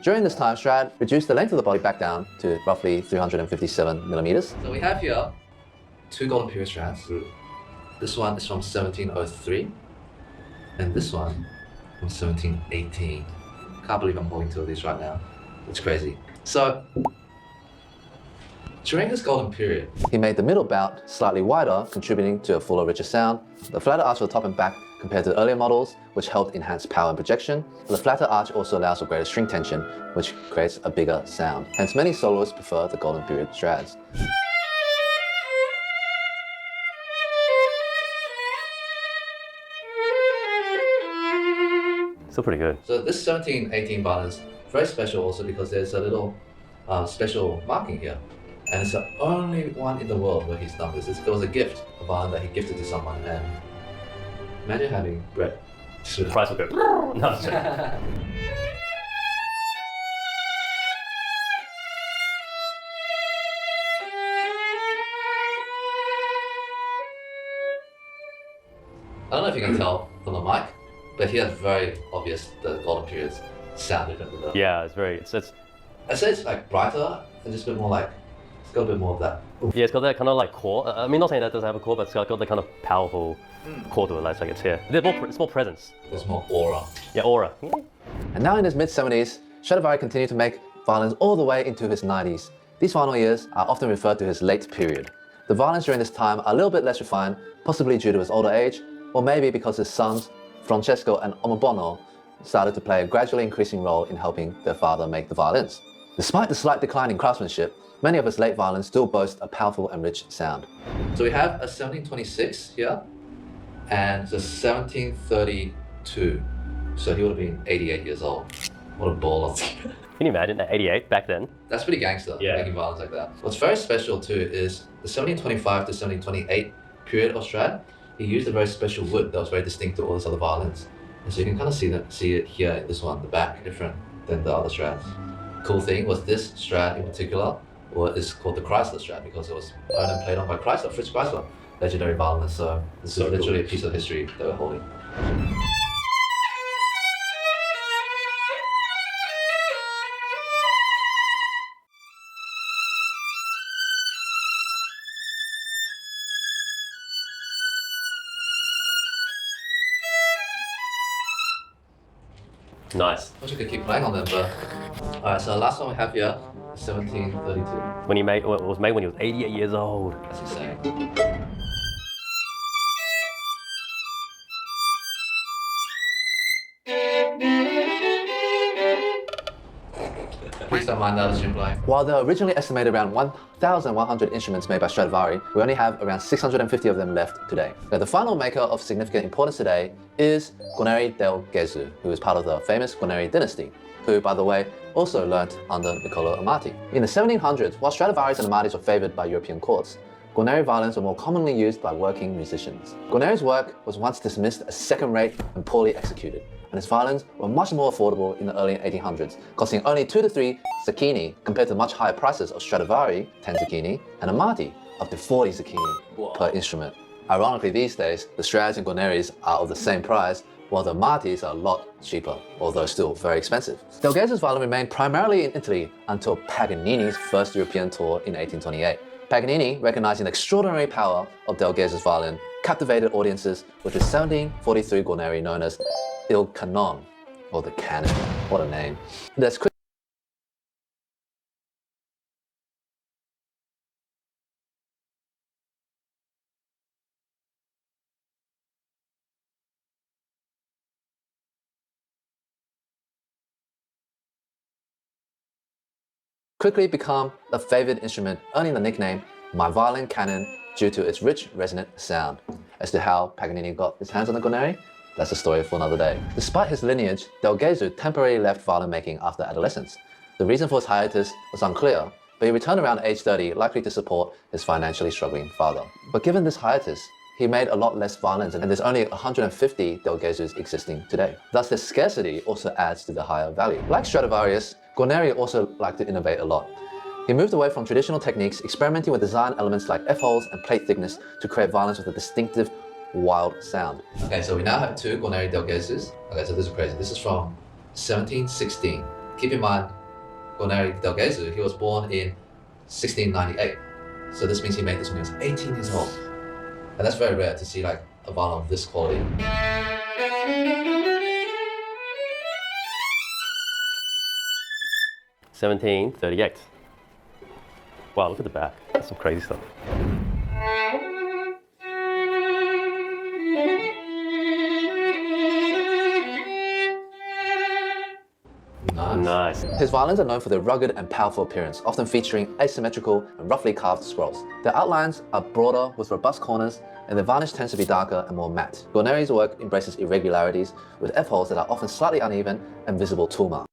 During this time, Strad reduced the length of the body back down to roughly 357 millimeters. So we have here two golden period Strads. This one is from 1703, and this one from 1718. Can't believe I'm holding two of these right now. It's crazy. So, during this golden period, he made the middle bout slightly wider, contributing to a fuller, richer sound. The flatter arch for the top and back compared to the earlier models, which helped enhance power and projection. The flatter arch also allows for greater string tension, which creates a bigger sound. Hence, many soloists prefer the golden period Strads. Still pretty good. So this 1718 violin is very special also because there's a little special marking here. And it's the only one in the world where he's done this. It was a gift, a violin that he gifted to someone, and imagine having bread. The price will go. No, it's I don't know if you can tell from the mic, but here it's very obvious the golden periods sound different with the... Yeah, it's very, I'd say it's like brighter and just a bit more like, it's got a bit more of that. Yeah, it's got that kind of like core. I mean, not saying that it doesn't have a core, but it's got that kind of powerful core to it, like it's here. It's more presence. There's more aura. Yeah, aura. And now in his mid-70s, Stradivari continued to make violins all the way into his 90s. These final years are often referred to his late period. The violins during this time are a little bit less refined, possibly due to his older age, or maybe because his sons, Francesco and Omobono, started to play a gradually increasing role in helping their father make the violins. Despite the slight decline in craftsmanship, many of his late violins still boast a powerful and rich sound. So we have a 1726 here, and the 1732. So he would have been 88 years old. What a baller. Can you imagine at 88 back then? That's pretty gangster, making violins like that. What's very special too is the 1725 to 1728 period of Strad. He used a very special wood that was very distinct to all his other violins. And so you can kind of see it here in this one, the back, different than the other Strads. Cool thing was this Strad in particular, is called the Chrysler Strad because it was owned and played on by Chrysler, Fritz Chrysler, legendary violinist. So this is literally a piece of history that we're holding. Nice. I wish I could keep playing on them, but... Alright, so the last one we have here is 1732. When it was made when he was 88 years old. That's insane. Please don't mind that tune playing. While there are originally estimated around 1,100 instruments made by Stradivari, we only have around 650 of them left today. Now, the final maker of significant importance today is Guarneri del Gesù, who is part of the famous Guarneri dynasty, who, by the way, also learnt under Niccolo Amati. In the 1700s, while Stradivarius and Amatis were favored by European courts, Guarneri violins were more commonly used by working musicians. Guarneri's work was once dismissed as second-rate and poorly executed, and his violins were much more affordable in the early 1800s, costing only 2 to 3 zecchini compared to much higher prices of Stradivari, 10 zecchini, and Amati, up to 40 zecchini per instrument. Ironically, these days, the Strads and Guarneris are of the same price, while the Amatis are a lot cheaper, although still very expensive. Del Gesù's violin remained primarily in Italy until Paganini's first European tour in 1828. Paganini, recognizing the extraordinary power of Del Gesù's violin, captivated audiences with his 1743 Guarneri known as Il Canon, or the Canon. What a name. That's quickly become a favored instrument, earning the nickname My Violin Canon due to its rich, resonant sound. As to how Paganini got his hands on the Guarneri, that's a story for another day. Despite his lineage, Del Gesù temporarily left violin making after adolescence. The reason for his hiatus was unclear, but he returned around age 30, likely to support his financially struggling father. But given this hiatus, he made a lot less violins, and there's only 150 Del Gesùs existing today. Thus, the scarcity also adds to the higher value. Like Stradivarius, Guarneri also liked to innovate a lot. He moved away from traditional techniques, experimenting with design elements like F-holes and plate thickness to create violins with a distinctive, wild sound. Okay, so we now have two Guarneri Del Gesùs. Okay, so this is crazy. This is from 1716. keep in mind, Guarneri del Gesù, he was born in 1698. So this means he made this when he was 18 years old. And that's very rare to see like a violin of this quality. 1738. Wow, look at the back. That's some crazy stuff. Nice. His violins are known for their rugged and powerful appearance, often featuring asymmetrical and roughly carved scrolls. Their outlines are broader with robust corners, and the varnish tends to be darker and more matte. Guarneri's work embraces irregularities with F-holes that are often slightly uneven and visible tool marks.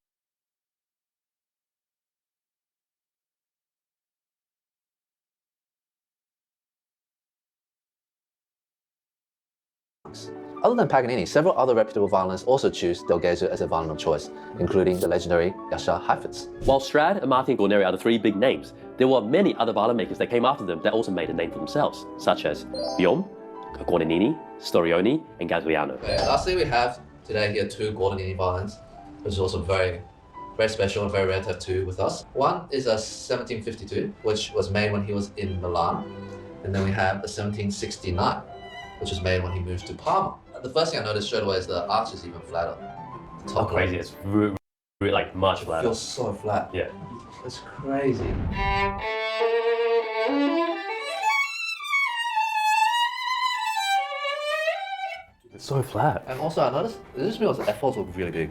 Other than Paganini, several other reputable violinists also choose Del Gesù as a violin of choice, including the legendary Yashar Heifetz. While Strad and Martin Guarneri are the three big names, there were many other violin makers that came after them that also made a name for themselves, such as Guillaume, Guadagnini, Storioni, and Gagliano. Okay, lastly, we have today here two Guadagnini violins, which is also very special and very rare to have two with us. One is a 1752, which was made when he was in Milan, and then we have a 1769, which was made when he moved to Parma. The first thing I noticed straight away is the arch is even flatter. Oh, crazy. It's really, like much flatter. It feels so flat. Yeah. It's crazy. It's so flat. And also I noticed, it just feels the F-holes were really big.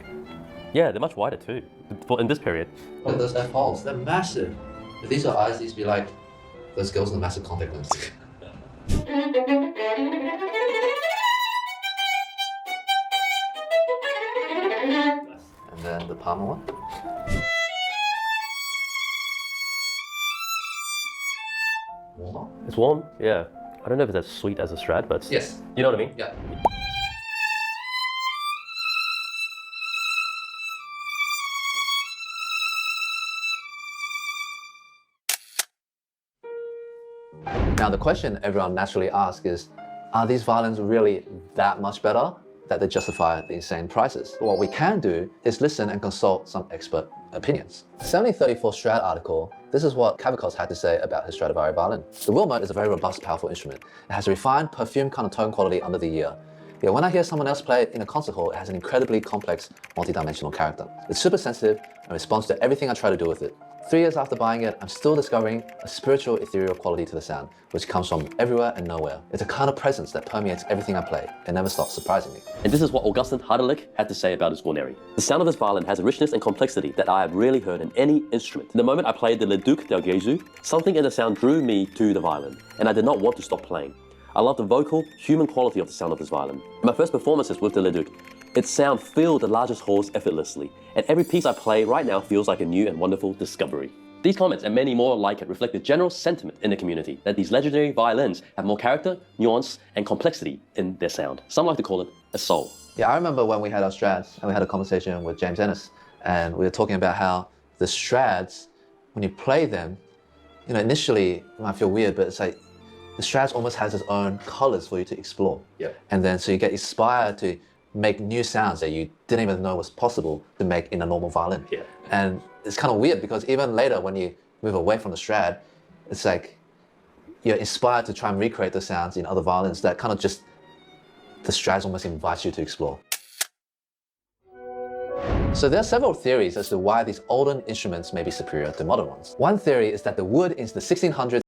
Yeah, they're much wider too, in this period. Look at those F-holes, they're massive. If these are eyes, these would be like those girls in the massive contact lens. And then the Parma one. Warmer? It's warm, yeah. I don't know if it's as sweet as a Strad, but Yes. you know what I mean? Yeah. Now the question everyone naturally asks is, are these violins really that much better that they justify the insane prices? What we can do is listen and consult some expert opinions. 7034 Strad article, this is what Cavicos had to say about his Stradivari violin. The Wilmot is a very robust, powerful instrument. It has a refined, perfumed kind of tone quality under the ear. Yet when I hear someone else play it in a concert hall, it has an incredibly complex, multi-dimensional character. It's super sensitive and responds to everything I try to do with it. 3 years after buying it, I'm still discovering a spiritual, ethereal quality to the sound, which comes from everywhere and nowhere. It's a kind of presence that permeates everything I play. It never stops surprising me. And this is what Augustin Hardelich had to say about his Guarneri. The sound of this violin has a richness and complexity that I have rarely heard in any instrument. The moment I played the Le Duc del Gesù, something in the sound drew me to the violin, and I did not want to stop playing. I love the vocal, human quality of the sound of this violin. In my first performances with the Le Duc, its sound filled the largest halls effortlessly, and every piece I play right now feels like a new and wonderful discovery. These comments and many more like it reflect the general sentiment in the community that these legendary violins have more character, nuance, and complexity in their sound. Some like to call it a soul. Yeah, I remember when we had our Strads and we had a conversation with James Ennis, and we were talking about how the Strads, when you play them, you know, initially it might feel weird, but it's like the Strads almost has its own colors for you to explore. Yep. And then so you get inspired to make new sounds that you didn't even know was possible to make in a normal violin. Yeah. And it's kind of weird because even later when you move away from the Strad, it's like you're inspired to try and recreate the sounds in other violins that kind of just, the Strads almost invite you to explore. So there are several theories as to why these older instruments may be superior to modern ones. One theory is that the wood in the 1600s